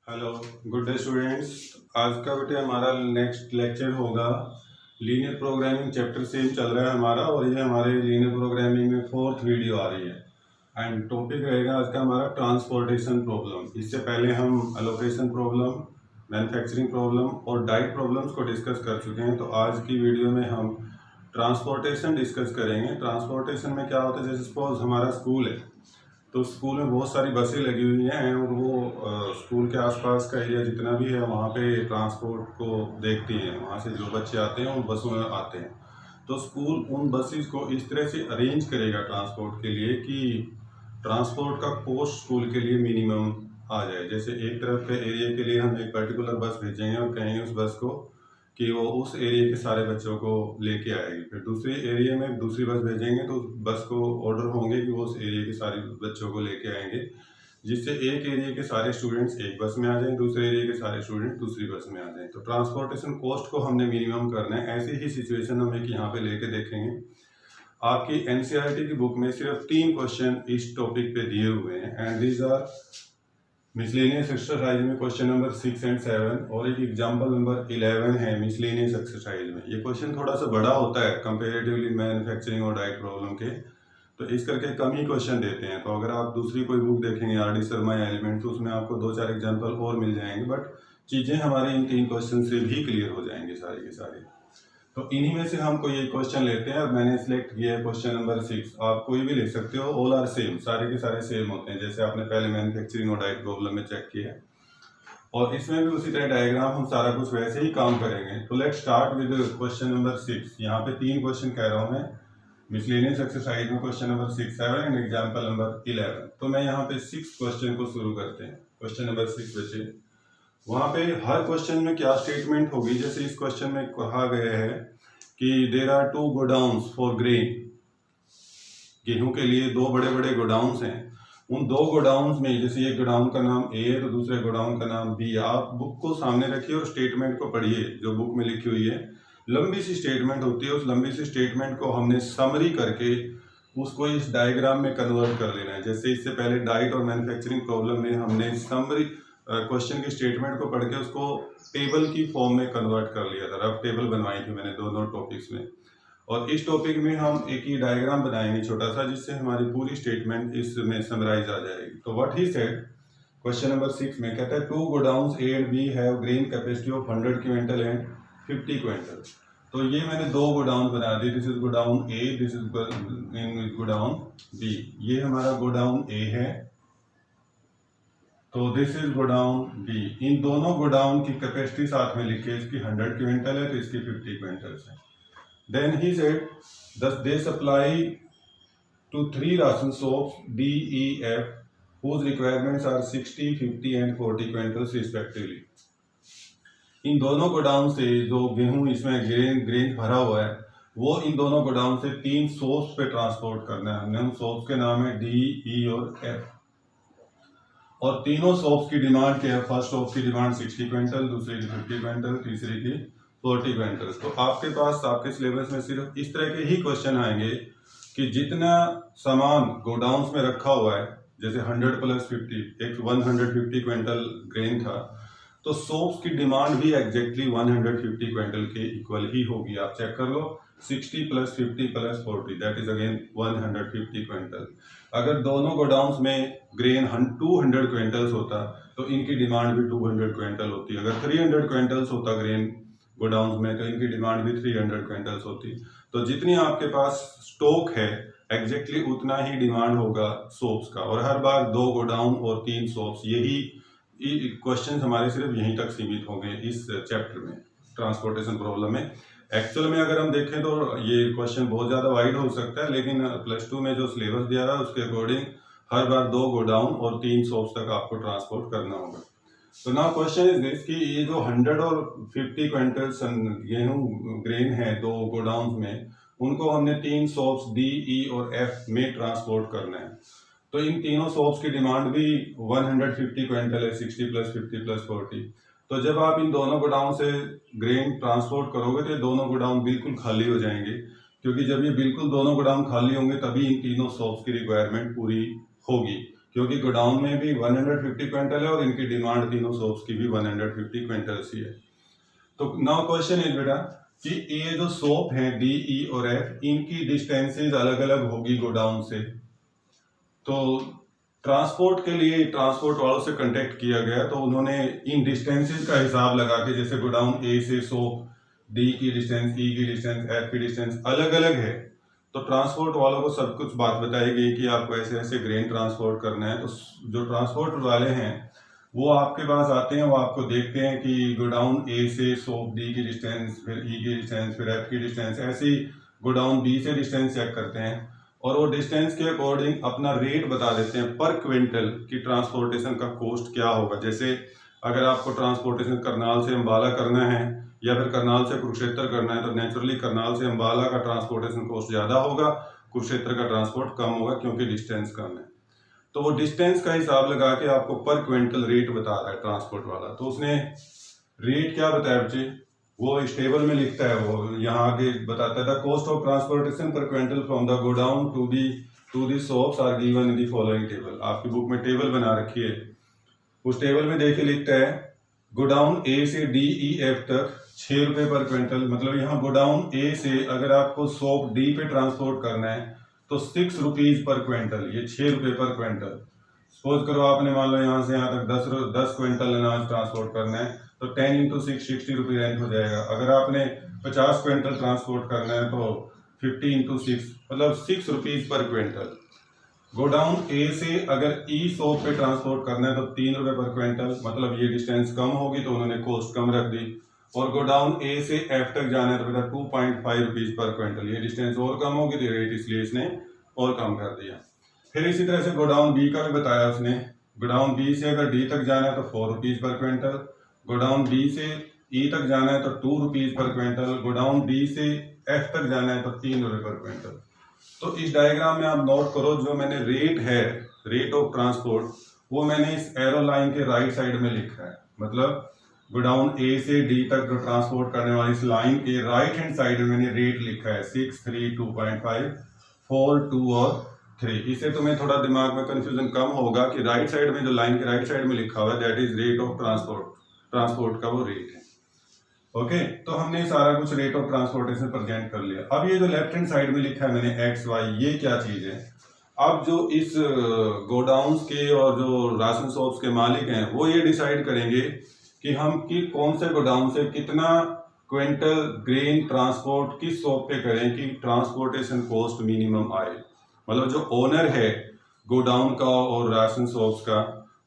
Hello, good day students. आज का बेटे हमारा नेक्स्ट लेक्चर होगा लीनियर प्रोग्रामिंग। चैप्टर सेम चल रहा है हमारा और ये हमारे लीनियर प्रोग्रामिंग में 4th वीडियो आ रही है। एंड टॉपिक रहेगा आज का हमारा ट्रांसपोर्टेशन प्रॉब्लम। इससे पहले हम एलोकेशन प्रॉब्लम, मैन्युफैक्चरिंग प्रॉब्लम और डाइट प्रॉब्लम्स को डिस्कस कर चुके हैं। तो आज की वीडियो में हम ट्रांसपोर्टेशन डिस्कस करेंगे। ट्रांसपोर्टेशन में क्या होता है, जैसे सपोज हमारा स्कूल है तो स्कूल में बहुत सारी बसें लगी हुई हैं और वो स्कूल के आसपास का एरिया जितना भी है वहाँ पे ट्रांसपोर्ट को देखती हैं। वहाँ से जो बच्चे आते हैं उन बसों में आते हैं। तो स्कूल उन बसेस को इस तरह से अरेंज करेगा ट्रांसपोर्ट के लिए कि ट्रांसपोर्ट का कॉस्ट स्कूल के लिए मिनिमम आ जाए। जैसे एक तरफ के एरिया के लिए हम एक पर्टिकुलर बस भेजेंगे और कहेंगे उस बस को कि वो उस एरिया के सारे बच्चों को लेके आएगी। फिर दूसरे एरिया में दूसरी बस भेजेंगे तो बस को ऑर्डर होंगे कि वो उस एरिया के सारे बच्चों को लेके आएंगे, जिससे एक एरिया के सारे स्टूडेंट्स एक बस में आ जाएं, दूसरे एरिया के सारे स्टूडेंट दूसरी बस में आ जाएं। तो ट्रांसपोर्टेशन कॉस्ट को हमने मिनिमम करना है। ऐसी ही सिचुएशन हम एक यहाँ पे लेके देखेंगे। आपकी एनसीईआरटी की बुक में सिर्फ 3 क्वेश्चन इस टॉपिक पे दिए हुए हैं and these are miscellaneous exercise में क्वेश्चन नंबर 6 एंड 7 और एक एग्जाम्पल नंबर 11 है मिसलेनियस एक्सरसाइज में। ये क्वेश्चन थोड़ा सा बड़ा होता है कंपेरेटिवली मैन्युफैक्चरिंग और डाइट प्रॉब्लम के, तो इस करके कम ही क्वेश्चन देते हैं। तो अगर आप दूसरी कोई बुक देखेंगे आर डी शर्मा या एलिमेंट, तो उसमें आपको 2-4 एग्जाम्पल और मिल जाएंगे, बट चीज़ें हमारे इन 3 क्वेश्चन से भी क्लियर हो जाएंगे सारे के सारे। तो इन्हीं में से हम कोई एक क्वेश्चन लेते हैं और मैंने सिलेक्ट किया है क्वेश्चन नंबर 6। आप कोई भी लिख सकते हो, ऑल आर सेम, सारे के सारे सेम होते हैं जैसे आपने पहले मैन्युफैक्चरिंग और डाइट प्रॉब्लम में चेक किया है। और इसमें भी उसी तरह डायग्राम हम सारा कुछ वैसे ही काम करेंगे। तो let's start with question number 6। यहाँ पे 3 क्वेश्चन कह रहा हूँ मैं मिसलेनियस एक्सरसाइज में, question number 6, 7 and example number 11। तो मैं यहाँ पे 6 क्वेश्चन को शुरू करते हैं। क्वेश्चन नंबर 6 बचे, वहाँ पे हर क्वेश्चन में क्या स्टेटमेंट होगी। जैसे इस क्वेश्चन में कहा गया है कि there are 2 godowns for grain. गेहूं के लिए 2 बड़े बड़े गोडाउन्स हैं। उन 2 गोडाउन्स में जैसे एक गोडाउन का नाम ए है तो दूसरे गोडाउन का नाम बी। आप बुक को सामने रखिए और स्टेटमेंट को पढ़िए जो बुक में लिखी हुई है। लंबी सी स्टेटमेंट होती है, उस लंबी सी स्टेटमेंट को हमने समरी करके उसको इस डायग्राम में कन्वर्ट कर लेना है। जैसे इससे पहले डाइट और मैन्युफैक्चरिंग प्रॉब्लम में हमने समरी क्वेश्चन की स्टेटमेंट को पढ़ के उसको टेबल की फॉर्म में कन्वर्ट कर लिया था। रफ टेबल बनवाई थी मैंने दोनों टॉपिक्स में। और इस टॉपिक में हम एक ही डायग्राम बनाएंगे छोटा सा, जिससे हमारी पूरी स्टेटमेंट इसमें समराइज आ जाएगी। तो what he said, question number 6 में कहता है 2 godowns A and B have grain capacity of 100 quintal and 50 quintal. तो ये मैंने 2 गोडाउन बना दिए। This is godown A, this is godown B. ये हमारा गोडाउन ए है तो दिस इज गोडाउन बी। इन दोनों गोडाउन की कैपेसिटी साथ में लिखिए, इसकी 100 क्विंटल है तो इसकी 50 क्विंटल है। Then he said thus they supply to 3 ration soaps D, E, F whose requirements are 60, 50 and 40 quintals respectively. इन दोनों गोडाउन से जो गेहूं इसमें ग्रेन भरा हुआ है वो इन दोनों गोडाउन से 3 सोप्स पे ट्रांसपोर्ट करना है हमने। उन सोप्स के नाम है डी, ई और एफ। और तीनों सोप्स की डिमांड क्या है, फर्स्ट सोप की डिमांड 60 क्विंटल, दूसरी की 50 क्विंटल, तीसरी की 40 क्विंटल। तो आपके पास आपके सिलेबस में सिर्फ इस तरह के ही क्वेश्चन आएंगे कि जितना सामान गोडाउन्स में रखा हुआ है, जैसे 100 + 50 एक 150 क्विंटल ग्रेन था, तो सोप्स की डिमांड भी एग्जैक्टली 150 क्विंटल के इक्वल ही होगी। आप चेक कर लो, 60 + 50 + 40 दैट इज अगेन 150 क्विंटल। अगर दोनों गोडाउन्स में ग्रेन 200 क्विंटल्स होता तो इनकी डिमांड भी 200 क्विंटल होती। अगर 300 क्विंटल्स होता ग्रेन गोडाउन्स में तो इनकी डिमांड भी 300 क्विंटल्स होती। तो जितनी आपके पास स्टॉक है एग्जैक्टली उतना ही डिमांड होगा सोप्स का। और हर बार 2 गोडाउन और 3 सोप्स, यही क्वेश्चन हमारे सिर्फ यहीं तक सीमित होंगे इस चैप्टर में, ट्रांसपोर्टेशन प्रॉब्लम में। एक्चुअल में अगर हम देखें तो ये क्वेश्चन बहुत ज़्यादा वाइड हो सकता है, लेकिन +2 में जो सिलेबस दिया रहा है उसके अकॉर्डिंग हर बार 2 गोडाउन और 3 सोप्स तक आपको ट्रांसपोर्ट करना होगा। तो नाउ क्वेश्चन इज दिस कि ये जो 100 और 50 क्विंटल गेहूं ग्रेन है 2 गोडाउन में, उनको हमने 3 सोप्स डी, ई और एफ में ट्रांसपोर्ट करना है। तो इन तीनों सोप्स की डिमांड भी 150 क्विंटल है, 60 + 50 + 40। तो जब आप इन दोनों गोडाउन से ग्रेन ट्रांसपोर्ट करोगे तो ये दोनों गोडाउन बिल्कुल खाली हो जाएंगे, क्योंकि जब ये बिल्कुल दोनों गोडाउन खाली होंगे तभी इन तीनों सोप्स की रिक्वायरमेंट पूरी होगी। क्योंकि गोडाउन में भी 150 क्विंटल है और इनकी डिमांड तीनों सोप्स की भी 150 क्विंटल सी है। तो नाउ क्वेश्चन इज बेटा कि ये जो सोप हैं डी, ई और एफ, इनकी डिस्टेंसेज अलग अलग होगी गोडाउन से। तो ट्रांसपोर्ट के लिए ट्रांसपोर्ट वालों से कांटेक्ट किया गया, तो उन्होंने इन डिस्टेंसेज का हिसाब लगा के, जैसे गोडाउन ए से सोप डी की डिस्टेंस, ई की डिस्टेंस, एफ की डिस्टेंस अलग अलग है, तो ट्रांसपोर्ट वालों को सब कुछ बात बताई गई कि आपको ऐसे ऐसे ग्रेन ट्रांसपोर्ट करना है। तो जो ट्रांसपोर्ट वाले हैं वो आपके पास आते हैं, वो आपको देखते हैं कि गोडाउन ए से सोप डी की डिस्टेंस, फिर ई की डिस्टेंस, फिर एफ की डिस्टेंस, ऐसे ही गोडाउन बी से डिस्टेंस चेक करते हैं और वो डिस्टेंस के अकॉर्डिंग अपना रेट बता देते हैं पर क्विंटल की ट्रांसपोर्टेशन का कॉस्ट क्या होगा। जैसे अगर आपको ट्रांसपोर्टेशन करनाल से अम्बाला करना है या फिर करनाल से कुरुक्षेत्र करना है, तो नेचुरली करनाल से अम्बाला का ट्रांसपोर्टेशन कॉस्ट ज़्यादा होगा, कुरुक्षेत्र का ट्रांसपोर्ट कम होगा, क्योंकि डिस्टेंस कम है। तो वो डिस्टेंस का हिसाब लगा के आपको पर क्विंटल रेट बता रहा है ट्रांसपोर्ट वाला। तो उसने रेट क्या बताया बच्चे, वो इस टेबल में लिखता है, वो यहाँ आगे बताता है, the cost of transportation per quintal from the godown to the shops are given in the following table. आपकी बुक में टेबल बना रखी है, उस टेबल में देखिए लिखता है गोडाउन ए से डी, ई, एफ तक 6 रुपये पर क्विंटल। मतलब यहाँ गोडाउन ए से अगर आपको सोप डी पे ट्रांसपोर्ट करना है तो 6 रुपीज पर क्विंटल, ये 6 रुपये पर क्विंटल। सपोज करो आपने मान लो यहाँ से यहाँ तक 10 क्विंटल अनाज ट्रांसपोर्ट करना है, तो 10 × 6 60 रुपये रेंट हो जाएगा। अगर आपने 50 क्विंटल ट्रांसपोर्ट करना है तो 50 × 6 मतलब 6 rupees per quintal. Godown A से अगर ई सोप पे ट्रांसपोर्ट करना है तो 3 रुपये पर क्विंटल, मतलब ये डिस्टेंस कम होगी तो उन्होंने कॉस्ट कम रख दी। और गोडाउन ए से एफ तक जाना है तो बेटा 2.5 रुपीज पर क्विंटल, ये डिस्टेंस और कम होगी तो रेट इसलिए इसने और कम कर दिया। फिर इसी तरह से गोडाउन बी का भी बताया उसने, गोडाउन बी से अगर डी तक जाना है तो 4 rupees per quintal, godown B से ई तक जाना है तो 2 rupees per quintal, godown D से एफ तक जाना है तो 3 रुपये पर क्विंटल। तो इस डायग्राम में आप नोट करो, जो मैंने रेट है, रेट ऑफ ट्रांसपोर्ट, वो मैंने इस एरो लाइन के राइट साइड में लिखा है। मतलब गोडाउन ए से डी तक जो ट्रांसपोर्ट करने वाली इस लाइन के राइट हैंड साइड में मैंने रेट लिखा है 6, 3, 2.5, 4, 2 और 3। इससे तुम्हें थोड़ा दिमाग में कंफ्यूजन कम होगा कि राइट साइड में जो लाइन के राइट साइड में लिखा हुआ है that is rate of transport का वो रेट है। ओके, तो हमने सारा कुछ रेट ऑफ ट्रांसपोर्टेशन प्रेजेंट कर लिया। अब ये जो लेफ्ट हैंड साइड में लिखा है मैंने एक्स वाई, ये क्या चीज है। अब जो इस गोडाउन्स के और जो राशन शॉप्स के मालिक हैं वो ये डिसाइड करेंगे कि हम कौन से गोडाउन से कितना क्विंटल ग्रेन ट्रांसपोर्ट किस शॉप पे करें कि ट्रांसपोर्टेशन कॉस्ट मिनिमम आए। मतलब जो ओनर है गोडाउन का और राशन शॉप्स का,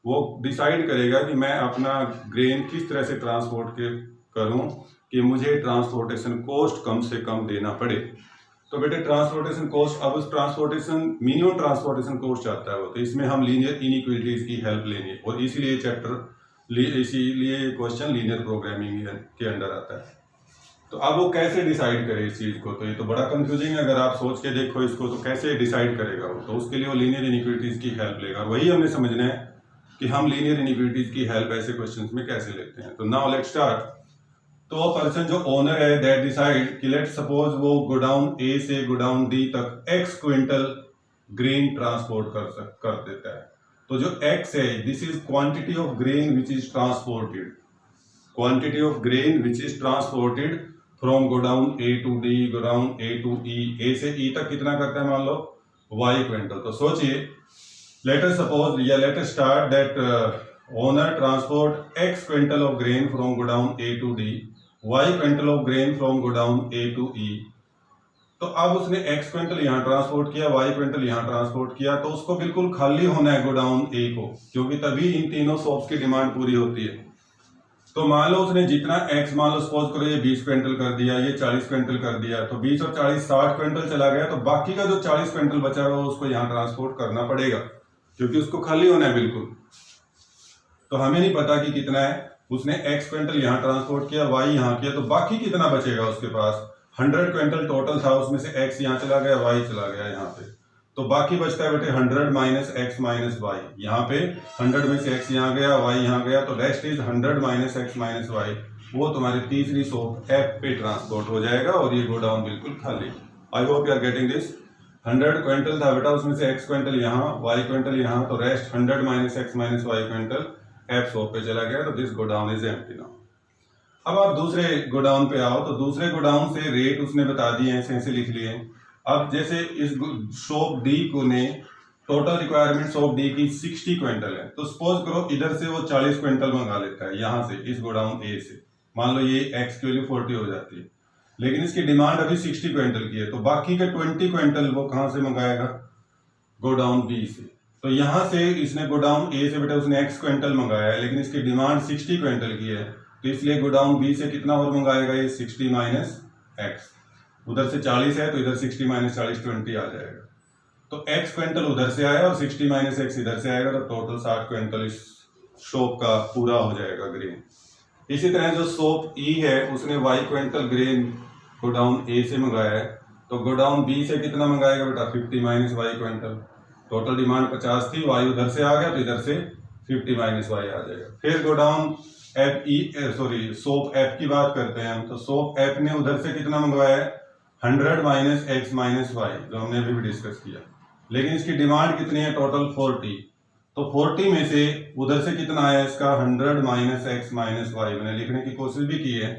वो डिसाइड करेगा कि मैं अपना ग्रेन किस तरह से ट्रांसपोर्ट करूं कि मुझे ट्रांसपोर्टेशन कॉस्ट कम से कम देना पड़े। तो बेटे ट्रांसपोर्टेशन कॉस्ट, अब उस ट्रांसपोर्टेशन मिनिमम ट्रांसपोर्टेशन कॉस्ट आता है वो, तो इसमें हम लीनियर इनइक्वालिटीज की हेल्प लेंगे और इसीलिए इसीलिए क्वेश्चन लीनियर प्रोग्रामिंग के अंडर आता है। तो अब वो कैसे डिसाइड करे इस चीज को, तो ये तो बड़ा कंफ्यूजिंग है। अगर आप सोच के देखो इसको तो कैसे डिसाइड करेगा वो, तो उसके लिए वो लीनियर इनइक्वालिटीज की हेल्प लेगा। वही हमें समझना है कि हम लीनियर इनइक्वालिटीज की हेल्प ऐसे क्वेश्चंस में कैसे लेते हैं। तो नाउ लेट्स स्टार्ट। तो पर्सन जो ओनर है दैट डिसाइड कि लेट्स सपोज वो गोडाउन ए से गोडाउन डी तक x क्विंटल ग्रेन ट्रांसपोर्ट कर देता है। तो जो x है this is quantity of grain which is transported, quantity of grain which is transported from godown A to D, godown A to E, ए से ई तक कितना करता है मान लो y क्विंटल। तो सोचिए लेट अस सपोज या let us start that owner transport x quintal of grain from godown A to D, y quintal of grain from godown A to E. तो अब उसने x क्विंटल यहाँ transport किया, y quintal यहाँ transport किया, तो उसको बिल्कुल खाली होना है गोडाउन ए को, क्योंकि तभी इन तीनों शॉप्स की डिमांड पूरी होती है। तो मान लो उसने जितना x, मान लो सपोज करो ये 20 क्विंटल कर दिया, ये 40 क्विंटल कर दिया, तो 20 और 40 60 क्विंटल चला गया, तो बाकी का जो 40 क्विंटल बचा हुआ उसको यहाँ ट्रांसपोर्ट करना पड़ेगा, क्योंकि उसको खाली होना है बिल्कुल। तो हमें नहीं पता कि कितना है, उसने x क्विंटल यहाँ ट्रांसपोर्ट किया, y यहाँ किया, तो बाकी कितना बचेगा उसके पास। 100 क्विंटल टोटल था, उसमें से x यहाँ चला गया, y चला गया यहाँ पे, तो बाकी बचता है बेटे 100 माइनस x माइनस y। यहाँ पे 100 में से x यहाँ गया, y यहाँ गया, तो rest is 100 minus x minus y। वो तुम्हारी तीसरी शॉप F पे ट्रांसपोर्ट हो जाएगा और ये गोडाउन बिल्कुल खाली। I hope you are getting this. 100 quintal था बेटा, उसमें से x क्विंटल यहाँ, y क्विंटल यहाँ, तो rest 100 minus x minus y quintal F shop पे चला गया, तो this godown is empty now. अब आप दूसरे गोडाउन पे आओ, तो दूसरे गोडाउन से रेट उसने बता दिए, ऐसे ऐसे लिख लिए। अब जैसे इस शॉप डी को ने टोटल रिक्वायरमेंट शॉप डी की 60 क्विंटल है, तो सपोज करो इधर से वो 40 क्विंटल मंगा लेता है यहाँ से, इस गोडाउन ए से, मान लो ये x की वैल्यू 40 हो जाती है, लेकिन इसकी डिमांड अभी 60 क्विंटल की है, तो बाकी के 20 क्विंटल वो कहाँ से मंगाएगा, गोडाउन बी से। तो यहाँ से इसने गोडाउन ए से बेटा उसने x क्विंटल मंगाया है, लेकिन इसकी डिमांड 60 क्विंटल की है, तो इसलिए गोडाउन बी से कितना और मंगाएगा, ये 60 माइनस एक्स, उधर से 40 है तो इधर 60 माइनस 40 20 आ जाएगा, तो x क्विंटल उधर से आया और 60 माइनस एक्स इधर से आएगा, तो टोटल 60 क्विंटल इस शॉप का पूरा हो जाएगा ग्रेन। इसी तरह जो शॉप ई है उसने y quintal grain godown A से मंगाया है, तो गोडाउन बी से कितना मंगाएगा बेटा, 50 minus y quintal, total demand 50 थी, y उधर से आ गया तो इधर से 50 माइनस y आ जाएगा। फिर godown F E sorry shop F की बात करते हैं हम, तो शॉप एफ ने उधर से कितना मंगवाया है, 100 माइनस एक्स माइनस वाई, जो हमने अभी भी डिस्कस किया, लेकिन इसकी डिमांड कितनी है, टोटल 40, तो 40 में से उधर से कितना आया इसका, 100 माइनस एक्स माइनस वाई, मैंने लिखने की कोशिश भी की है,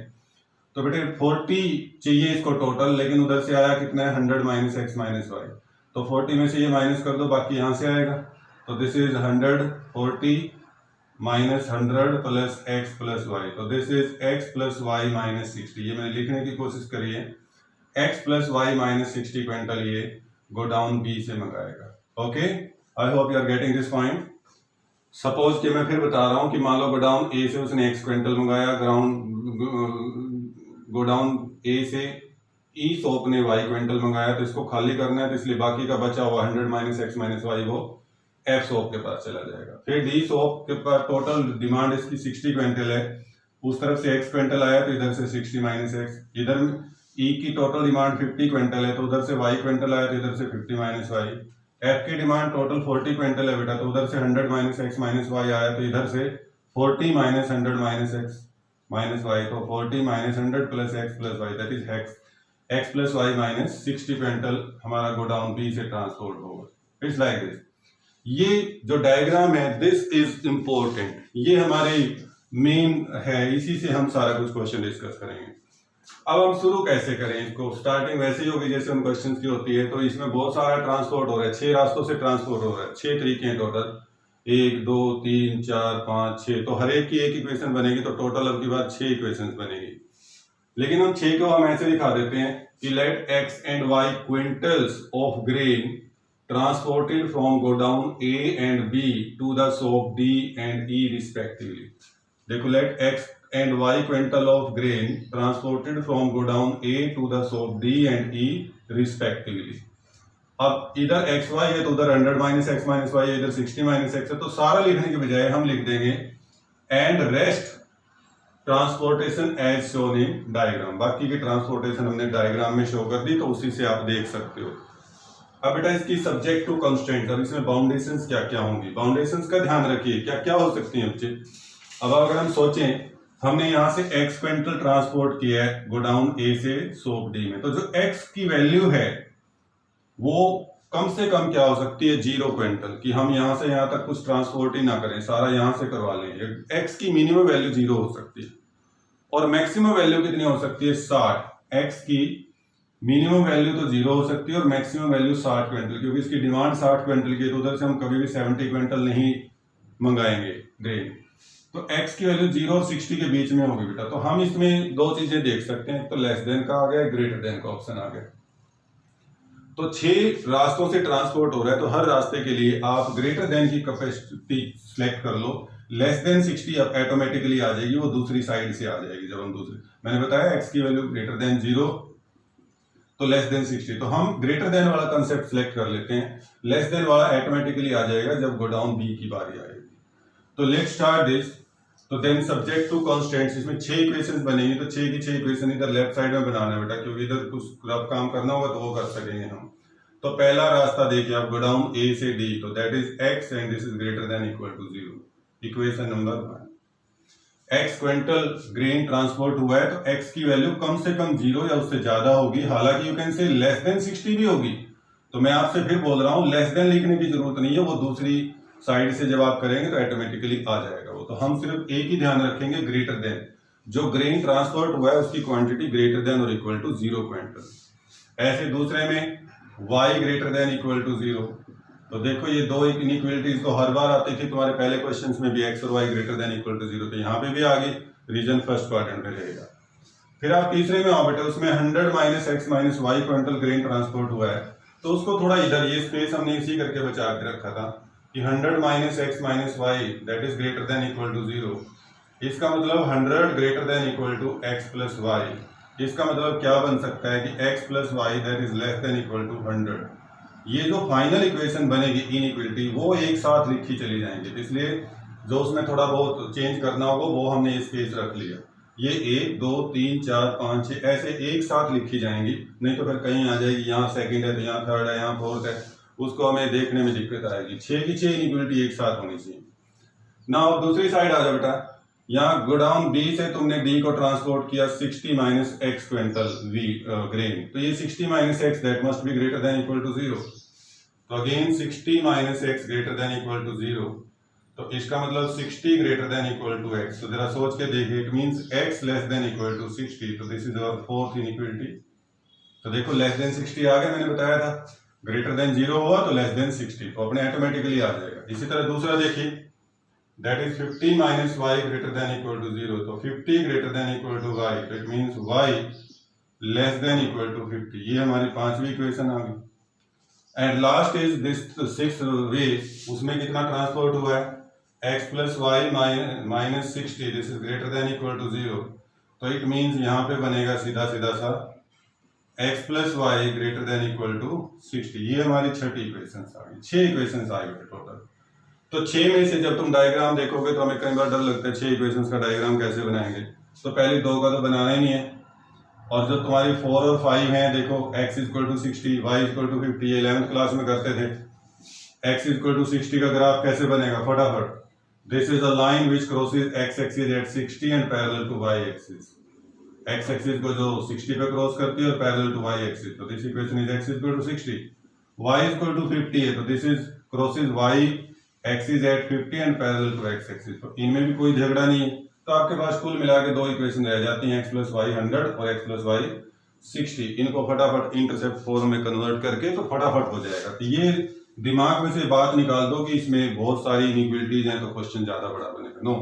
तो बेटे 40 चाहिए इसको टोटल, लेकिन उधर से आया कितना है, 100 माइनस एक्स माइनस वाई, तो 40 में से ये माइनस कर दो, बाकी यहाँ से आएगा, तो this is 140 minus 100 plus x plus y, तो this is x plus y minus 60, ये मैंने लिखने की कोशिश करी है, x plus y minus 60 quintal ये गोडाउन बी से मंगाएगा। Okay, I hope you are getting this point. Suppose कि मैं फिर बता रहा हूं कि मान लो गोडाउन ए से उसने एक्स क्विंटल मंगाया, गोडाउन ए से ई शॉप ने वाई क्विंटल मंगाया, तो इसको खाली करना है, तो इसलिए बाकी का बचा हुआ 100 माइनस एक्स माइनस वाई वो एफ शॉप के पास चला जाएगा। फिर डी शॉप के पास टोटल डिमांड इसकी 60 क्विंटल है, उस तरफ से एक्स क्विंटल आया तो इधर से 60 माइनस एक्स, इधर ई की टोटल डिमांड 50 क्विंटल है, तो उधर से वाई क्विंटल आया तो इधर से 50 माइनस वाई। एफ की डिमांड टोटल 40 क्विंटल है बेटा, तो उधर से 100 माइनस एक्स माइनस वाई आया, तो इधर से 40 minus 100 minus x minus y, तो 40 minus 100 plus x plus y, that is x plus y minus 60 quintal हमारा गोडाउन बी से ट्रांसपोर्ट होगा। It's like this. ये जो डायग्राम है दिस इज इंपॉर्टेंट, ये हमारे मेन है, इसी से हम सारा कुछ क्वेश्चन डिस्कस करेंगे। अब हम शुरू कैसे करें इसको, स्टार्टिंग वैसे ही होगी जैसे उन क्वेश्चन की होती है, तो इसमें बहुत सारा ट्रांसपोर्ट हो रहा है, 6 रास्तों से ट्रांसपोर्ट हो रहा है, 6 तरीके हैं टोटल, 1 2 3 4 5 6, तो हर एक की एक इक्वेशन बनेगी, तो टोटल अब की बात 6 इक्वेशन बनेगी। लेकिन हम 6 को हम ऐसे दिखा देते हैं कि let x and y quintals of grain transported from godown A and B to the shop D and E respectively। देखो let x and y quintal of grain transported from godown A to the shop D and E respectively। अब इधर x y है तो उधर 100 minus x minus Y, इधर 60 minus x है, तो सारा लिखने के बजाय हम लिख देंगे and rest transportation as shown in diagram. बाकी की ट्रांसपोर्टेशन हमने डायग्राम में शो कर दी, तो उसी से आप देख सकते हो। अब बेटा इसकी सब्जेक्ट टू कंस्ट्रेंट, अब इसमें बाउंडेशंस क्या क्या होंगी, बाउंडेशंस का ध्यान रखिए क्या क्या हो सकती हैं बच्चे। अब अगर हम सोचें हमने यहाँ से x क्विंटल ट्रांसपोर्ट किया है गोडाउन ए से शॉप डी में, तो जो x की वैल्यू है वो कम से कम क्या हो सकती है, 0 क्विंटल, कि हम यहाँ से यहाँ तक कुछ ट्रांसपोर्ट ही ना करें, सारा यहाँ से करवा लें। x की मिनिमम वैल्यू 0 हो सकती है, और मैक्सिमम वैल्यू कितनी हो सकती है, 60। x की मिनिमम वैल्यू तो 0 हो सकती है और मैक्सिमम वैल्यू 60 क्विंटल, क्योंकि इसकी डिमांड 60 क्विंटल की है, तो उधर से हम कभी भी 70 क्विंटल नहीं मंगाएंगे ग्रेन। तो x की वैल्यू 0 और 60 के बीच में होगी बेटा। तो हम इसमें दो चीजें देख सकते हैं, तो लेस देन का आ गया, ग्रेटर देन का ऑप्शन आ गया। तो 6 रास्तों से ट्रांसपोर्ट हो रहा है, तो हर रास्ते के लिए आप ग्रेटर देन की कैपेसिटी सिलेक्ट कर लो, लेस देन 60 ऑटोमेटिकली आ जाएगी, वो दूसरी साइड से आ जाएगी। जब हम दूसरी, मैंने बताया x की वैल्यू ग्रेटर देन 0 तो लेस देन 60, तो हम ग्रेटर देन वाला कंसेप्ट सिलेक्ट कर लेते हैं, लेस देन वाला ऑटोमेटिकली आ जाएगा जब गोडाउन बी की बारी आएगी। तो लेट्स स्टार्ट दिस। तो देन सब्जेक्ट टू कांस्टेंट्स, इसमें 6 इक्वेशंस बनेंगी, तो 6 की 6 इक्वेशन इधर लेफ्ट साइड में बनाना है बेटा, क्योंकि इधर कुछ रफ काम करना होगा तो वो कर सकेंगे हम। तो पहला रास्ता देखिए आप, गोडाउन ए से डी, तो that is x and this is greater than equal to 0, equation number 1। X quintal grain transport हुआ है, तो एक्स की वैल्यू कम से कम 0 या उससे ज्यादा होगी, हालांकि you can say less than 60 भी होगी, तो मैं आपसे फिर बोल रहा हूँ लेस देन लिखने की जरूरत नहीं है, वो दूसरी साइड से जब आप करेंगे तो ऑटोमेटिकली आ जाएगा वो। तो हम सिर्फ एक ही ध्यान रखेंगे, ग्रेटर देन, जो ग्रेन ट्रांसपोर्ट हुआ है उसकी क्वांटिटी ग्रेटर देन और इक्वल टू 0 क्विंटल। ऐसे दूसरे में y greater than equal to 0। तो देखो ये दो इनइक्वलिटीज तो हर बार आती थी तुम्हारे पहले क्वेश्चंस में भी, x और y greater than equal to 0, तो यहाँ पे भी आ गई, रीजन फर्स्ट क्वाड्रेंट में रहेगा। फिर आप तीसरे में आओ बेटा, उसमें 100 minus x minus y quintal grain transport हुआ है, तो उसको थोड़ा इधर, ये स्पेस हमने इसी करके बचा के रखा था कि 100 minus x minus y that is greater than equal to 0। इसका मतलब 100 greater than equal to x plus y. इसका मतलब क्या बन सकता है कि x plus y that is less than equal to 100। ये जो फाइनल इक्वेशन बनेगी इनइक्वलिटी, वो एक साथ लिखी चली जाएंगी, इसलिए जो उसमें थोड़ा बहुत चेंज करना होगा वो हमने इस स्पेस रख लिया। ये 1 2 3 4 5 6 ऐसे एक साथ लिखी जाएंगी, नहीं तो फिर कहीं आ जाएगी यहाँ सेकंड है तो यहाँ थर्ड है, यहाँ फोर्थ है, उसको हमें देखने में दिक्कत आएगी। 6 की 6 इनइक्वलिटी एक साथ होनी चाहिए ना। और दूसरी साइड आ जाओ बेटा, यहाँ गोडाउन बी से तुमने डी को ट्रांसपोर्ट किया 60 माइनस एक्स क्विंटल वी ग्रेन, तो ये 60 minus x that must be greater than equal to 0। तो again 60 minus x greater than equal to 0, तो इसका मतलब 60 greater than equal to x. तो जरा सोच के देखिए, it means x less than equal to 60, तो this is our fourth inequality. तो देखो लेस देन 60 आ गया, मैंने बताया था ग्रेटर देन 0 हुआ तो लेस देन 60, तो अपने ऑटोमेटिकली आ जाएगा। इसी तरह दूसरा देखिए, that is 50 minus y greater than equal to 0, तो 50 greater than equal to y, तो it means y less than equal to 50। ये हमारी पांचवी इक्वेशन आ गई। And last is this sixth way, उसमें कितना ट्रांसपोर्ट हुआ है, x plus y minus 60, this is greater than equal to 0, तो इट मींस यहाँ पे बनेगा सीधा सीधा सा x plus y greater than equal to 60। ये हमारी छठी इक्वेशन आ गई, 6 इक्वेशन आ गए टोटल। तो 6 में से जब तुम डायग्राम देखोगे तो हमें कई बार डर लगता है 6 इक्वेशंस का डायग्राम कैसे बनाएंगे, तो पहले 2 का तो बनाना ही नहीं है। और जो तुम्हारी 4 और 5 हैं, देखो x equal to 60, y equal to 50, ये 11th क्लास में करते थे। x इक्वल टू 60 का ग्राफ कैसे बनेगा फटाफट, this is a line which crosses x axis at 60 and parallel to y axis. x axis को जो 60 पे क्रॉस करती है और पैरेलल टू y एक्सिस, तो this equation is x equal to 60, y equal to 50 है, तो this is crosses y axis at 50 and parallel to x axis. तो इनमें भी कोई झगड़ा नहीं है, तो आपके पास कुल मिला के 2 इक्वेशन रह जाती हैं, x प्लस वाई 100 और x प्लस वाई 60। इनको फटाफट इंटरसेप्ट फॉर्म में कन्वर्ट करके तो फटाफट हो जाएगा। तो ये दिमाग में से बात निकाल दो कि इसमें बहुत सारी इनइक्वालिटीज हैं तो क्वेश्चन ज्यादा बड़ा बनेगा। नो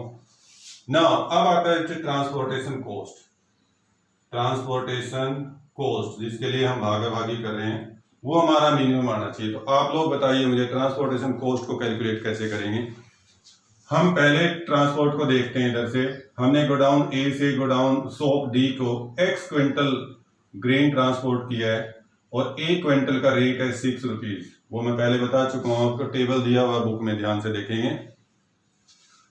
ना, अब आता है ट्रांसपोर्टेशन कॉस्ट। ट्रांसपोर्टेशन कॉस्ट जिसके लिए हम भागाभागी कर रहे हैं, वो हमारा मिनिमम आना चाहिए। तो आप लोग बताइए मुझे ट्रांसपोर्टेशन कॉस्ट को कैलकुलेट कैसे करेंगे। हम पहले ट्रांसपोर्ट को देखते हैं। इधर से हमने गोडाउन ए से गोडाउन सोप डी को x क्विंटल ग्रेन ट्रांसपोर्ट किया है और 1 क्विंटल का रेट है 6 रुपीज। वो मैं पहले बता चुका हूं, आपको टेबल दिया हुआ बुक में, ध्यान से देखेंगे।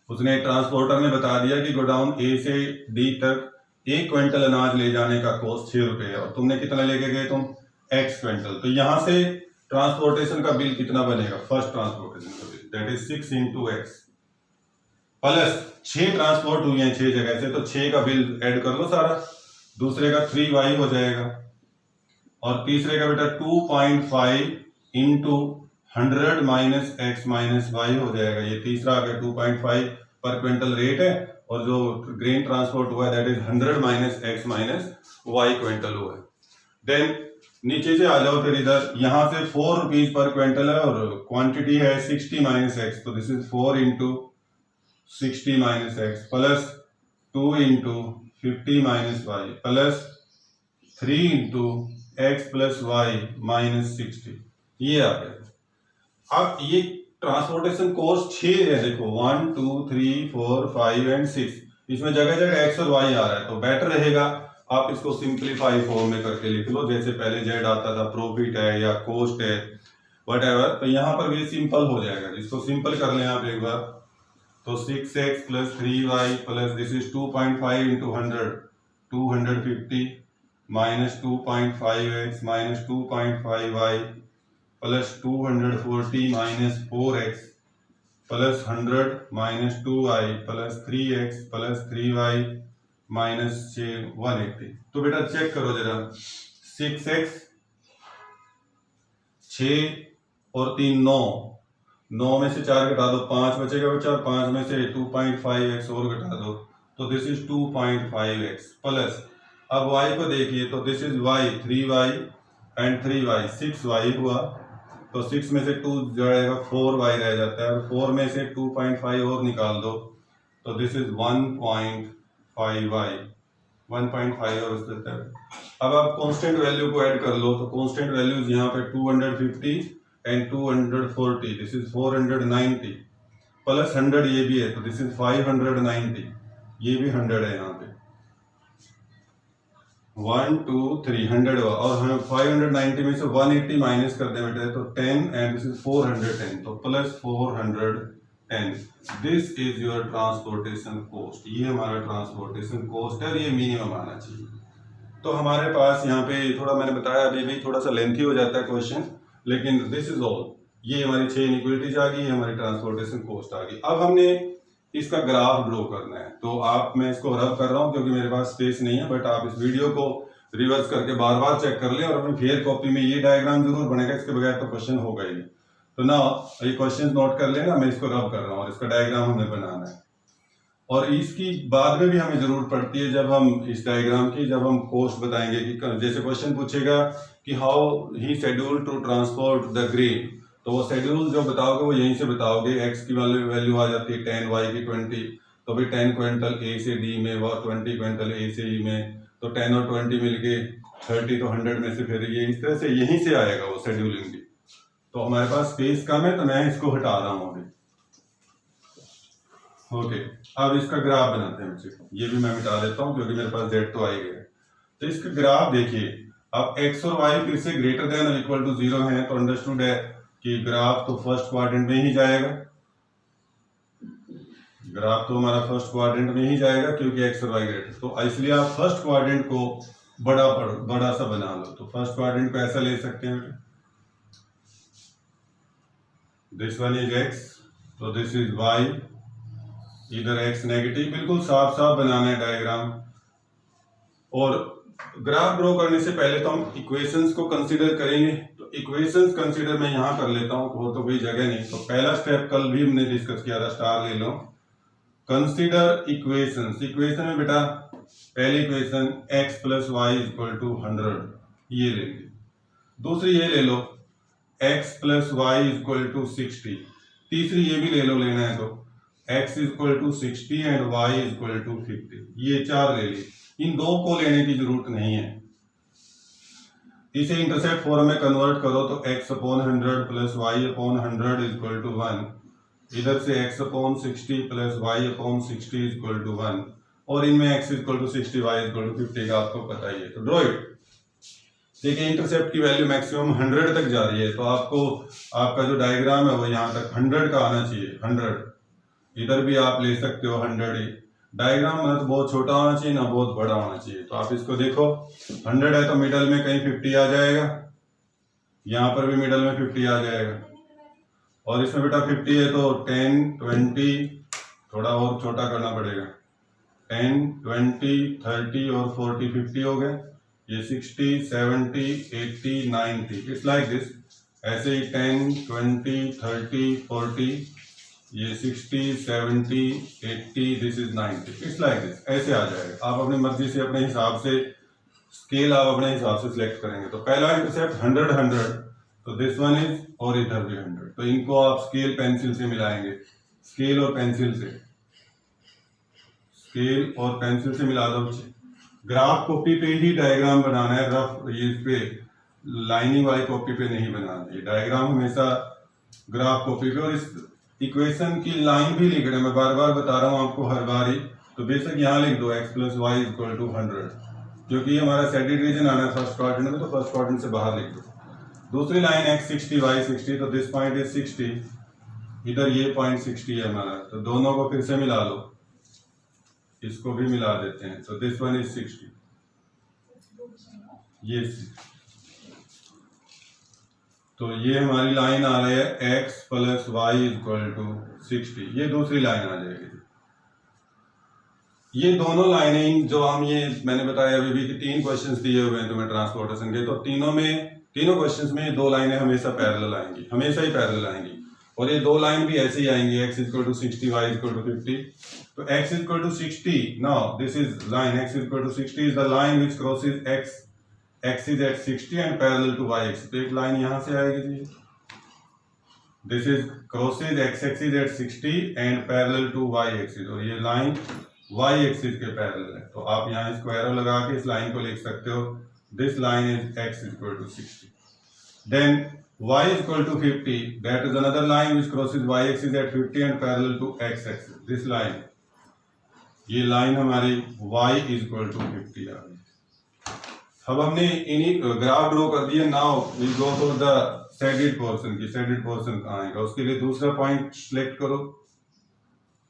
उसने ट्रांसपोर्टर ने बता दिया कि गोडाउन ए से डी तक 1 क्विंटल अनाज ले जाने का कॉस्ट 6 रुपए है, और तुमने कितना लेके गए तुम, x क्विंटल। तो यहां से ट्रांसपोर्टेशन का बिल कितना बनेगा, फर्स्ट ट्रांसपोर्टेशन का bill that is 6 into x plus 6 transport हुई हैं 6 जगह से, तो 6 का बिल ऐड कर लो सारा, दूसरे का 3y हो जाएगा और तीसरे का बेटा 2.5 into 100 minus x minus y हो जाएगा। ये तीसरा आ गया 2.5 पर क्विंटल रेट है, और जो ग्रेन ट्रांसपोर्ट हुआ है that is 100 minus x minus y quintal हुआ है। देन नीचे से आ जाओ, फिर इधर यहां से 4 रुपीज पर क्विंटल है और क्वांटिटी है 60 माइनस एक्स, तो this is 4 into 60 minus x plus 2 into 50 minus y plus 3 into x plus y minus 60। ये आ गया। अब ये ट्रांसपोर्टेशन कॉस्ट 6 है, देखो 1 2 3 4 5 एंड 6, इसमें जगह जगह एक्स और वाई आ रहा है, तो बेटर रहेगा आप इसको सिंप्लीफाई फॉर्म में करके लिख लो, जैसे पहले जेड आता था, प्रॉफिट है या कॉस्ट है व्हाटएवर, तो यहाँ पर भी सिंपल हो जाएगा। इसको सिंपल कर लें आप एक बार, तो 6x plus 3y plus this is 2.5 into 100 250 minus 2.5x minus 2.5y plus 240 minus 4x plus 100 minus 2y plus 3x plus 3y minus 180। तो बेटा चेक करो जरा, 6x 6 और 3 9, 9 में से 4 घटा दो 5 बचेगा बच्चा, और 5 में से 2.5x और घटा दो तो दिस इज 2.5x प्लस, अब y को देखिए तो this is y 3y and 3y 6y हुआ, तो 6 में से 2 जाएगा 4y रह जाता है, और 4 में से 2.5 और निकाल दो तो दिस इज 1.5y 1.5 और उससे अब आप कांस्टेंट वैल्यू को ऐड कर लो तो कांस्टेंट वैल्यूज यहाँ पे 250 एंड 240, दिस इज 490 प्लस 100 ये भी है तो दिस इज 590, ये भी 100 है यहाँ पे 1 2 300 हुआ, और हम 590 में से 180 माइनस कर दे बेटे तो 10 एंड दिस इज 410 तो plus 410, this is your transportation cost, ये हमारा ट्रांसपोर्टेशन कॉस्ट है और ये मिनिमम आना चाहिए। तो हमारे पास यहाँ पे थोड़ा मैंने बताया अभी भी थोड़ा सा लेंथी हो जाता है क्वेश्चन, लेकिन दिस इज ऑल, ये हमारी 6 इनइक्वालिटीज आ गई, हमारी ट्रांसपोर्टेशन कॉस्ट आ गई। अब हमने इसका ग्राफ ड्रॉ करना है, तो आप मैं इसको रब कर रहा हूँ क्योंकि मेरे पास स्पेस नहीं है, बट आप इस वीडियो को रिवर्स करके बार बार चेक कर लें और अपनी फेयर कॉपी में ये डायग्राम जरूर बनेगा, इसके बगैर तो क्वेश्चन होगा ही नहीं। तो ना ये क्वेश्चन नोट कर लेना, मैं इसको रब कर रहा हूँ और इसका डायग्राम हमें बनाना है, और इसकी बाद में भी हमें जरूरत पड़ती है जब हम इस डायग्राम की जब हम कॉस्ट बताएंगे कि जैसे क्वेश्चन पूछेगा कि how he schedule to transport the grain, तो वो शेड्यूल जो बताओगे वो यहीं से बताओगे, x की वैल्यू आ जाती है 10, y की 20, तो भाई 10 क्विंटल A से D में व 20 क्विंटल A से E में, तो 10 और 20 मिलके 30, तो 100 में से फिर ये इस तरह से यहीं से आएगा वो शेड्यूलिंग भी। तो हमारे पास स्पेस कम है तो मैं इसको हटा रहा हूँ अभी। ओके, अब इसका ग्राफ बनाते हैं बच्चे, ये भी मैं मिटा देता हूँ क्योंकि मेरे पास z तो आ ही गया। तो इसका ग्राफ देखिए, अब x और y फिर से ग्रेटर देन और इक्वल टू 0 है, तो अंडरस्टूड है कि ग्राफ तो फर्स्ट क्वाड्रेंट में ही जाएगा, ग्राफ तो हमारा फर्स्ट क्वाड्रेंट में ही जाएगा क्योंकि x और y ग्रेटर, तो इसलिए आप फर्स्ट क्वाड्रेंट को बड़ा सा बना लो। तो फर्स्ट क्वाड्रेंट को ऐसा ले सकते हैं, दिस वन इज x, तो दिस इज y, इधर x नेगेटिव, बिल्कुल साफ साफ बनाना है डायग्राम। और ग्राफ ड्रॉ करने से पहले तो हम इक्वेशंस को कंसीडर करेंगे, तो इक्वेशंस कंसीडर मैं यहां कर लेता हूं, वो तो कोई जगह नहीं। तो पहला स्टेप कल भी हमने डिस्कस किया था, स्टार ले लो, कंसीडर इक्वेशंस। इक्वेशन में बेटा पहली equation x plus y equal to 100, ये लेंगे। दूसरी ये ले लो x plus y equal to 60, तीसरी ये भी ले लो, लेना है तो x equal to 60 and y equal to 50, ये 4 ले ली। इन 2 को लेने की जरूरत नहीं है, इसे इंटरसेप्ट फॉर्म में कन्वर्ट करो तो x upon 100 plus y upon 100 equal to 1, इधर से x upon 60 plus y upon 60 equal to 1, और इनमें x equal to 60 y equal to 50 का आपको पता ही है। तो ड्रॉ इट। देखिए इंटरसेप्ट की वैल्यू मैक्सिमम 100 तक जा रही है, तो आपको आपका जो डायग्राम है वो यहाँ तक 100 का आना चाहिए, 100। इधर भी आप ले सकते हो 100 ही। डायग्राम ना तो बहुत छोटा होना चाहिए ना बहुत बड़ा होना चाहिए। तो आप इसको देखो, 100 है तो मिडल में कहीं 50 आ जाएगा, यहाँ पर भी मिडल में 50 आ जाएगा, और इसमें बेटा 50 है तो 10 20 थोड़ा और छोटा करना पड़ेगा, 10 20 30 और 40 50 हो गए, ये 60 70 80 90, इट्स लाइक दिस। ऐसे ही 10 20 30 40, ये 60 70 80, this is 90, it's like this, ऐसे आ जाएगा। आप अपनी मर्जी से अपने हिसाब से स्केल आप अपने हिसाब से सिलेक्ट करेंगे। तो पहला इंटरसेप्ट 100 100, तो दिस वन इज, और इधर भी 100, तो इनको आप स्केल पेंसिल से मिलाएंगे, स्केल और पेंसिल से, स्केल और पेंसिल से मिला दो। ग्राफ कॉपी पे ही डायग्राम बनाना है, रफ ये इस पे लाइनिंग वाली कॉपी पे नहीं बनाना है। डायग्राम हमेशा ग्राफ कॉपी पे, और इस इक्वेशन की लाइन भी लिख रहे हैं, मैं बार बार बता रहा हूँ आपको हर बार ही। तो बेशक यहाँ लिख दो x plus y equal to 100, क्योंकि हमारा सेटेड रीजन आना है फर्स्ट क्वाड्रेंट में, तो फर्स्ट क्वाड्रेंट से बाहर लिख दो। दूसरी लाइन x 60 y 60, तो दिस पॉइंट इज 60, इधर ये पॉइंट 60 है हमारा, तो दोनों को फिर से मिला लो, इसको भी मिला देते हैं, तो दिस वन इज 60, ये तो ये हमारी लाइन आ रही है x plus y equal to 60, ये दूसरी लाइन आ जाएगी। ये दोनों लाइनें जो हम ये मैंने बताया अभी भी कि 3 क्वेश्चंस दिए हुए हैं तुम्हें ट्रांसपोर्टेशन के, तो तीनों में तीनों क्वेश्चंस में ये दो लाइनें हमेशा पैरेलल आएंगी, हमेशा ही पैरेलल आएंगी। और ये दो लाइन भी ऐसे ही आएंगी, x equal to 60 y equal to 50। तो x equal to 60, now this is line x equal to 60 is the line which crosses x is at 60 and parallel to y axis. तो एक लाइन यहां से आएगी जी, this is crosses x axis at 60 and parallel to y axis, और ये line y axis के पैरेलल है। तो आप यहाँ इसको एरो लगा के इस लाइन को लिख सकते हो, this line is x equal to 60, then y equal to 50, that is another line which crosses y axis at 50 and parallel to x axis, this line, ये लाइन हमारी y इक्वल टू 50 आ गई। अब हमने इन्हीं ग्राफ ड्रॉ कर दिए, now we go for the shaded portion की, शेडेड पोर्शन कहाँ आएगा उसके लिए दूसरा पॉइंट सिलेक्ट करो,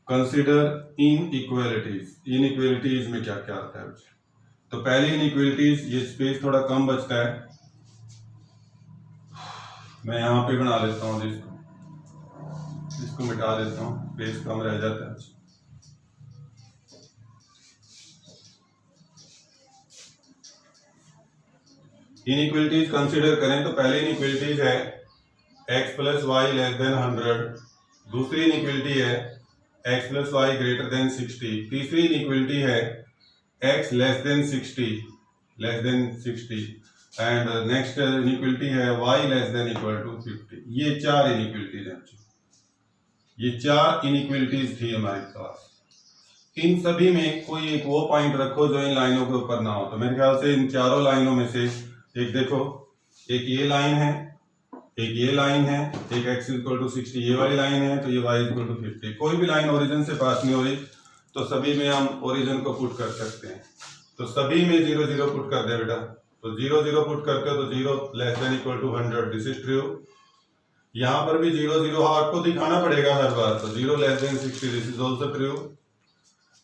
कंसीडर इनइक्वालिटीज। इनइक्वालिटीज में क्या क्या आता है? तो पहली इनइक्वालिटीज, ये स्पेस थोड़ा कम बचता है, मैं यहाँ पे बना लेता हूँ, इसको मिटा देता हूँ, स्पेस कम रह जाता है। इनइक्वालिटीज कंसीडर करें तो पहली इनइक्वालिटीज है x plus y less than 100, दूसरी इनइक्वालिटी है x plus y greater than 60, तीसरी इनइक्वालिटी है x less than 60 and next inequality है y less than equal to 50। ये चार इनइक्वालिटीज हैं, ये चार इनइक्वालिटीज थी हमारे पास। इन सभी में कोई एक वो पॉइंट रखो जो इन लाइनों के ऊपर ना हो। तो मेरे ख्याल से इन चारों लाइनों में से एक देखो, एक ये लाइन है, एक ये लाइन है, एक x इक्वल टू 60 ये वाली लाइन है, तो ये y इक्वल टू 50। कोई भी लाइन ओरिजिन से पास नहीं हो रही तो सभी में हम ओरिजिन को पुट कर सकते हैं। तो सभी में 0 0 पुट कर दे बेटा, तो 0 0 पुट करते हो तो 0 less than equal to 100, this is true. यहाँ पर भी 0 0 आपको दिखाना पड़ेगा हर बार, तो 0 less than 60, this is also true.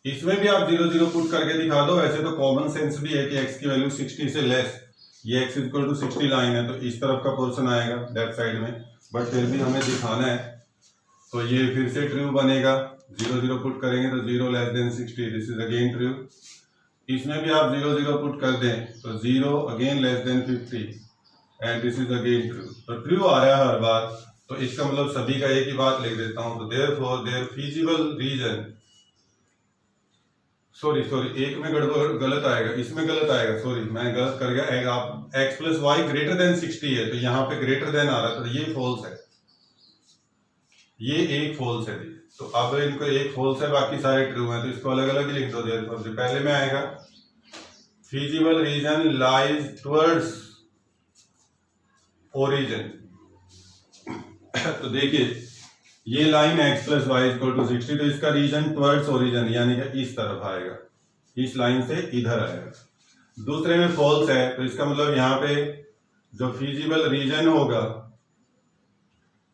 इसमें भी आप 0 0 पुट करके दिखा दो। वैसे तो कॉमन सेंस भी है कि x की वैल्यू 60 से लेस, ये x इक्वल टू 60 लाइन है तो इस तरफ का पोर्शन आएगा लेफ्ट साइड में, बट फिर भी हमें दिखाना है तो ये फिर से ट्रू बनेगा। 0 0 पुट करेंगे तो 0 less than 60, this is again true. इसमें भी आप 0 0 पुट कर दें तो 0 again less than 50 and this is again true. तो ट्रू आ रहा है हर बार, तो इसका मतलब सभी का एक ही बात लिख देता हूं। तो therefore there feasible region, sorry एक में गलत आएगा, इसमें गलत आएगा, सॉरी मैं गलत कर गया। आप x plus y greater than 60 है तो यहाँ पे ग्रेटर देन आ रहा है, तो ये फॉल्स है, ये एक फॉल्स है। तो अब इनको एक फॉल्स है, बाकी सारे ट्रू हैं, तो इसको अलग अलग ही लिख दो। देयरफॉर पहले में आएगा feasible region lies towards origin. तो देखिए ये line x plus y equal to 60, तो इसका रीजन टुवर्ड्स ओरिजिन यानी कि इस तरफ आएगा, इस लाइन से इधर आएगा। दूसरे में फॉल्स है तो इसका मतलब यहाँ पे जो फीजिबल रीजन होगा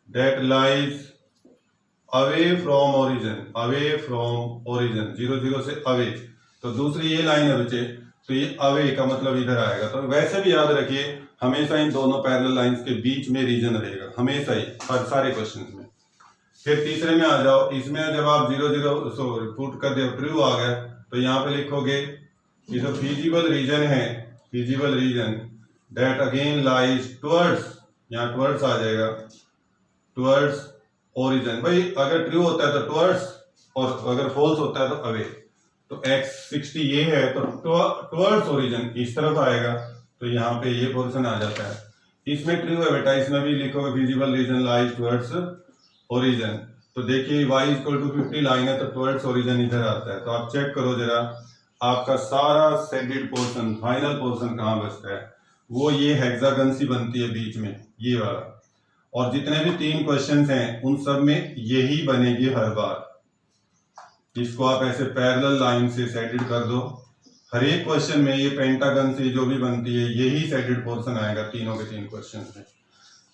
that lies away from origin, away from origin, 0 0 से अवे। तो दूसरी ये लाइन है बच्चे, तो ये अवे का मतलब इधर आएगा। तो वैसे भी याद रखिए हमेशा इन दोनों पैरेलल लाइंस के बीच में रीजन रहेगा, हमेशा ही, हर सारे क्वेश्चंस में। फिर तीसरे में आ जाओ, इसमें जब आप 0 0 पुट कर दे ट्रू आ गया तो यहाँ पे लिखोगे ये जो फीजिबल रीजन है, feasible reason that again lies towards, यहाँ टुवर्ड्स आ जाएगा, टुवर्ड्स ओरिजिन। भाई अगर ट्रू होता है तो टुवर्ड्स, और अगर फॉल्स होता है तो अवे। तो x 60 ये है तो टुवर्ड्स ओरिजिन इस तरफ आएगा, तो यहाँ पे ये पोर्शन आ जाता है। इसमें ट्रू है बेटा, इसमें भी लिखोगे feasible region lies towards origin. तो देखिए y इक्वल टू 50 लाइन है तो टुवर्ड्स ओरिजिन इधर आता है। तो आप चेक करो जरा, आपका सारा शेडेड पोर्शन, फाइनल पोर्शन कहाँ बचता है? वो ये हेक्सागन सी बनती है बीच में, ये वाला। और जितने भी 3 क्वेश्चंस हैं उन सब में यही बनेगी हर बार। इसको आप ऐसे पैरेलल लाइन से शेडेड कर दो, हर एक क्वेश्चन में ये पेंटागन से जो भी बनती है यही शेडेड पोर्शन आएगा तीनों के 3 क्वेश्चन में।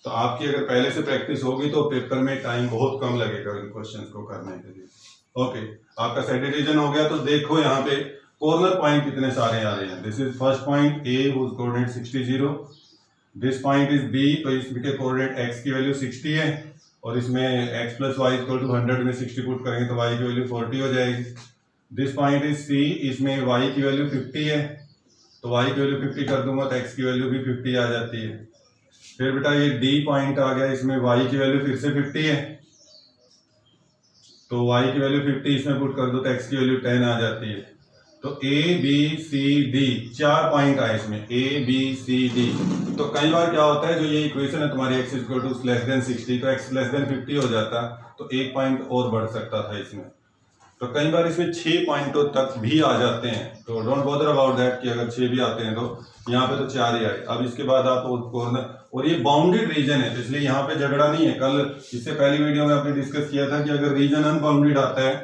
तो आपकी अगर पहले से प्रैक्टिस होगी तो पेपर में टाइम बहुत कम लगेगा इन क्वेश्चंस को करने के लिए। ओके, आपका शेडेड रीजन हो गया। तो देखो यहाँ पे कॉर्नर पॉइंट कितने सारे आ रहे हैं। This is first point A whose coordinate 60 0, this point is B, तो इसके कोऑर्डिनेट x की वैल्यू 60 है और इसमें x plus y equal to 100 में 60 पुट करेंगे तो y की वैल्यू 40 हो जाएगी। दिस पॉइंट इज C, इसमें y की वैल्यू 50 है तो y की वैल्यू 50 कर दूंगा तो x की वैल्यू भी 50 आ जाती है। फिर बेटा ये डी पॉइंट आ गया, इसमें वाई की वैल्यू फिर से 50 है, तो y की वैल्यू 50 इसमें पुट कर दो तो x की वैल्यू 10 आ जाती है। तो a b c d 4 point आए इसमें, a b c d। तो कई बार क्या होता है, जो ये इक्वेशन है तुम्हारी x equal to less than 60, तो x लेस देन 50 हो जाता, तो एक पॉइंट और बढ़ सकता था इसमें। तो कई बार इसमें 6 पॉइंटों तक भी आ जाते हैं, तो डोंट बॉदर अबाउट दैट कि अगर 6 भी आते हैं तो यहाँ पे तो 4 ही आए। अब इसके बाद आप कॉर्नर, और ये बाउंडेड रीजन है तो इसलिए यहाँ पे झगड़ा नहीं है। कल इससे पहली वीडियो में आपने डिस्कस किया था कि अगर रीजन अनबाउंडेड आता है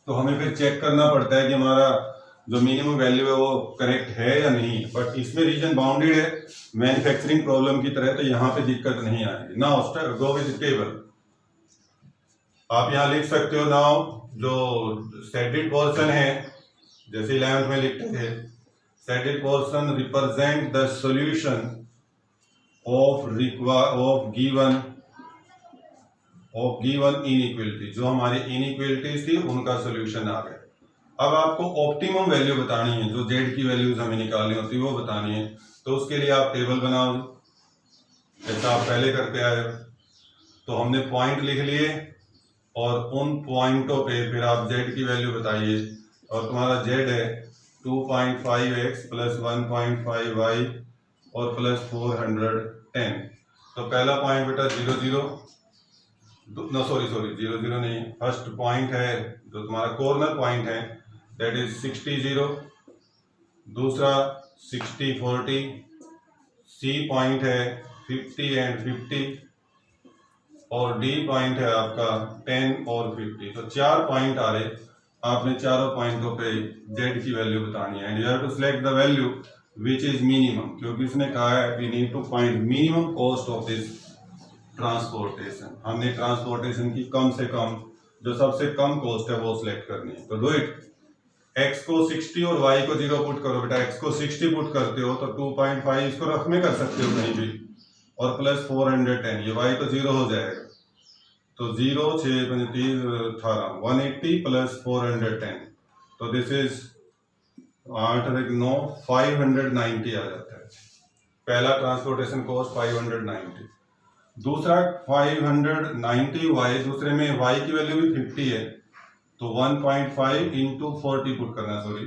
तो हमें फिर चेक करना पड़ता है कि हमारा जो मिनिमम वैल्यू है वो करेक्ट है या नहीं। बट इसमें रीजन बाउंडेड है मैन्युफैक्चरिंग प्रॉब्लम की तरह, तो यहाँ पे दिक्कत नहीं आएगी। Now go with table. आप यहाँ लिख सकते हो नाउ जो सेटेड पोर्शन है, जैसे 11th में लिखते थे, settled portion represent the solution of given inequality. जो हमारी इनइक्वालिटीज थी उनका सॉल्यूशन आ गया। अब आपको ऑप्टिमम वैल्यू बतानी है, जो जेड की वैल्यूज हमें निकालनी होती है वो बतानी है। तो उसके लिए आप टेबल बनाओ जैसा आप पहले करते आए हो। तो हमने पॉइंट लिख लिए और उन पॉइंटों पे फिर आप जेड की वैल्यू बताइए, और तुम्हारा जेड है 2.5x प्लस 1.5y और प्लस 410। तो पहला पॉइंट बेटा 0 0 0 नहीं, फर्स्ट पॉइंट है जो तुम्हारा कॉर्नर पॉइंट है दैट इज 60 0, दूसरा 60 40, सी पॉइंट है 50 एंड 50, और डी पॉइंट है आपका 10 और 50। तो 4 पॉइंट आ रहे, आपने चारों पॉइंटों पे जेड की वैल्यू बतानी है and you have to select the value which is minimum, क्योंकि इसने कहा है we need to find minimum cost of this transportation. हमने ट्रांसपोर्टेशन की कम से कम, जो सबसे कम कॉस्ट है वो सिलेक्ट करनी है। तो डू इट। x को 60 और y को 0 पुट करो बेटा। x को 60 पुट करते हो तो 2.5 इसको रफ में कर सकते हो कहीं भी, और प्लस 410, ये y तो 0 हो जाएगा। तो 0 6 35 18 180 प्लस 410, तो दिस इज 8 9 590 आ जाता है। पहला ट्रांसपोर्टेशन कॉस्ट 590। दूसरा 590y, दूसरे में y की वैल्यू भी 50 है, तो 1.5 इंटू 40 पुट करना, सॉरी,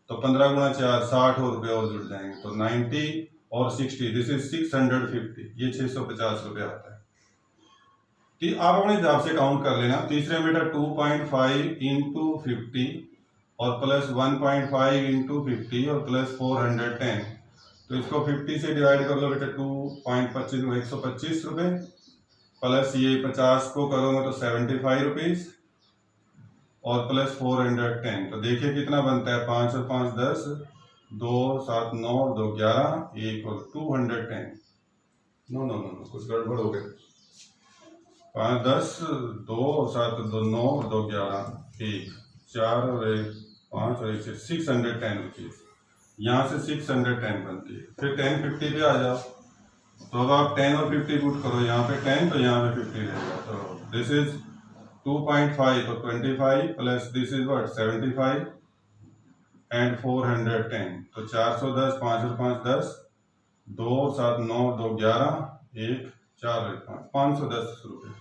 तो 15 गुणा 4 60 रुपये और जुड़ जाएंगे। तो 90 और 60 दिस इज 650, ये 650 रुपये आता है। तो आप अपने हिसाब से काउंट कर लेना। तीसरे में बेटा 2.5 इंटू 50 और प्लस 1.5 इंटू 50 और प्लस 410, तो इसको 50 से डिवाइड कर लो बेटा, 2.25 125 रुपये, प्लस ये 50 को करोगे तो 75 रुपीज, और प्लस 410, तो देखिए कितना बनता है, 5 और 5 10, 2 7 9 2 11, 1 और 210। नो नो नो कुछ गड़बड़ हो गया। 5 10 2 7 2 9 2 11, 1 4 और 1 5 और 1 610 रुपीज। यहाँ से 610 बनती है। फिर 10 50 पे आ जाओ, तो अब आप 10 और 50 पुट करो, यहाँ पे 10 तो यहाँ पे 50 रहेगा। तो दिस इज 2.5 तो 25 plus this is what 75 and 410, तो 410, 5 और 5 10, 2 7 9 2 11, 1 4 और 5 510 रुपये।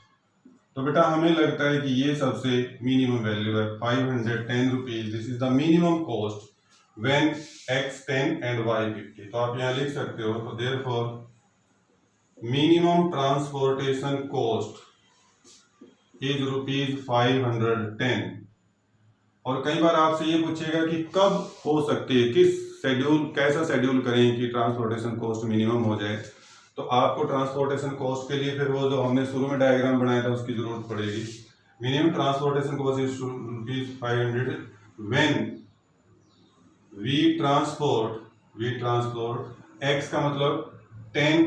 तो बेटा हमें लगता है कि ये सबसे मिनिमम वैल्यू है 510 rupees. This is the minimum cost when x 10 and y 50। तो आप यहाँ लिख सकते हो, तो therefore minimum transportation cost is rupees 510। और कई बार आपसे ये पूछेगा कि कब हो सकती है, किस शेड्यूल, कैसा शेड्यूल करें कि ट्रांसपोर्टेशन कॉस्ट मिनिमम हो जाए। तो आपको ट्रांसपोर्टेशन कॉस्ट के लिए फिर वो जो हमने शुरू में डायग्राम बनाया था उसकी जरूरत पड़ेगी। Minimum transportation cost is rupees 500 when we transport x का मतलब 10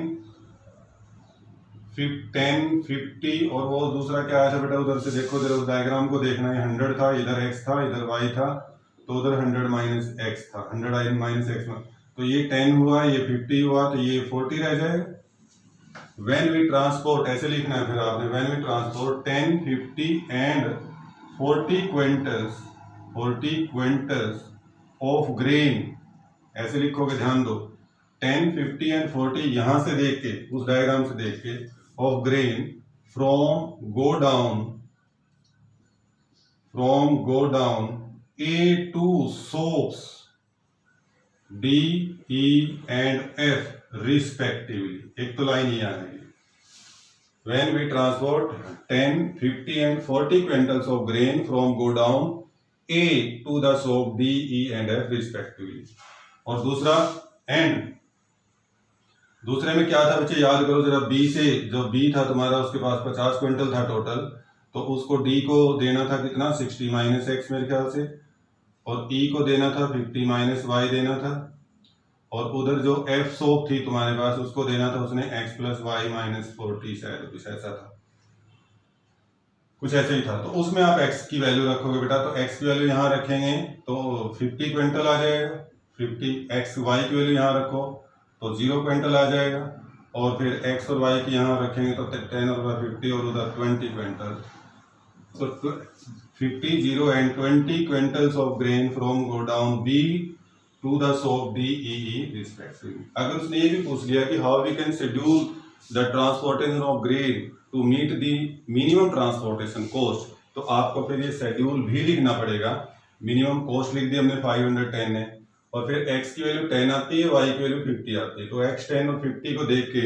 50, और वो दूसरा क्या आया था बेटा, उधर से देखो, जरा उस डायग्राम को देखना है। 100 था, इधर x था, इधर y था, तो उधर 100 माइनस x था, 100 माइनस x में, तो ये 10 हुआ, ये 50 हुआ, तो ये 40 रह जाएगा। व्हेन वी ट्रांसपोर्ट ऐसे लिखना है फिर आपने, when we transport 10 50 and 40 quintals of grain, ऐसे लिखोगे, ध्यान दो, 10, 50 एंड 40 यहाँ से देख के, उस डायग्राम से देख के, of grain from godown A to soaps D, E and F respectively. एक तो लाइन ये आएगी, when we transport 10, 50 and 40 quintals of grain from go down A to the soap D, E and F respectively. और दूसरा and, दूसरे में क्या था बच्चे याद करो जरा, बी से, जो बी था तुम्हारा उसके पास 50 क्विंटल था टोटल, तो उसको डी को देना था कितना 60 माइनस एक्स मेरे ख्याल से, और ई को देना था 50 माइनस वाई देना था, और उधर जो एफ सोप थी तुम्हारे पास उसको देना था उसने एक्स प्लस वाई माइनस 40, शायद कुछ ऐसा था, कुछ ऐसे ही था। तो उसमें आप एक्स की वैल्यू रखोगे बेटा, तो एक्स की वैल्यू यहाँ रखेंगे तो 50 क्विंटल आ जाएगा, 50 एक्स, वाई की वैल्यू यहाँ रखो तो 0 क्विंटल आ जाएगा, और फिर एक्स और वाई की यहाँ रखेंगे तो 10 और 50 और उधर 20 क्विंटल, तो 50, 0 and 20 quintals of grain from go down B to the soap D, E, E respectively. अगर उसने ये भी पूछ लिया कि how we can schedule the transportation of grain to meet the minimum transportation cost, तो आपको फिर ये शेड्यूल भी लिखना पड़ेगा। मिनिमम कॉस्ट लिख दी हमने 510 है, और फिर x की वैल्यू 10 आती है, y की वैल्यू 50 आती है, तो x 10 और 50 को देख के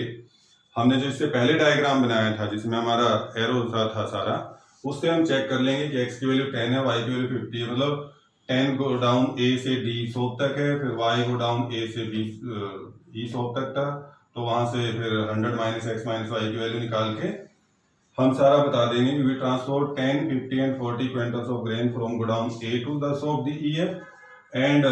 हमने जो इससे पहले डायग्राम बनाया था जिसमें हमारा एरो था सारा, उससे हम चेक कर लेंगे कि x की वैल्यू 10 है, y की वैल्यू 50 है, मतलब 10 गो डाउन A से D सोप तक है, फिर y गो डाउन A से B E सोप तक था, तो वहां से फिर 100 माइनस एक्स माइनस वाई की वैल्यू निकाल के हम सारा बता देंगे कि we transport 10, 50 and 40 quintals of grain from godown A to the shop D, E, F and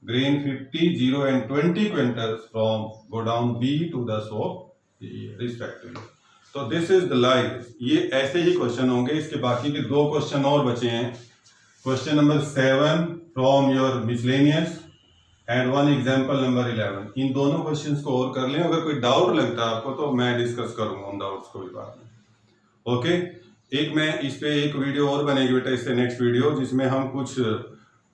grain 50, 0 and 20 quintals from go down B to the shop D, E, respectively. तो this is the life. ये ऐसे ही question होंगे, इसके बाकी के 2 question और बचे हैं। Question number 7 from your miscellaneous and 1 example number 11। इन दोनों क्वेश्चंस को और कर लें, अगर कोई डाउट लगता है आपको तो मैं डिस्कस करूंगा उन डाउट्स को भी बाद में। ओके, एक मैं इस पे एक वीडियो और बनेगी बेटा, इससे नेक्स्ट वीडियो, जिसमें हम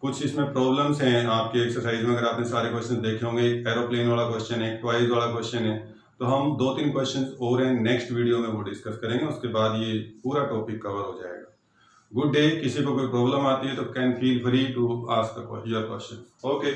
कुछ इसमें प्रॉब्लम्स हैं आपके एक्सरसाइज में। अगर आपने सारे क्वेश्चन देखे होंगे, एक एरोप्लेन वाला क्वेश्चन है, एक ट्वाइस वाला क्वेश्चन है, तो हम 2-3 क्वेश्चन और हैं, नेक्स्ट वीडियो में वो डिस्कस करेंगे, उसके बाद ये पूरा टॉपिक कवर हो जाएगा। Good day. किसी को कोई प्रॉब्लम आती है तो can feel free to ask your question. Okay.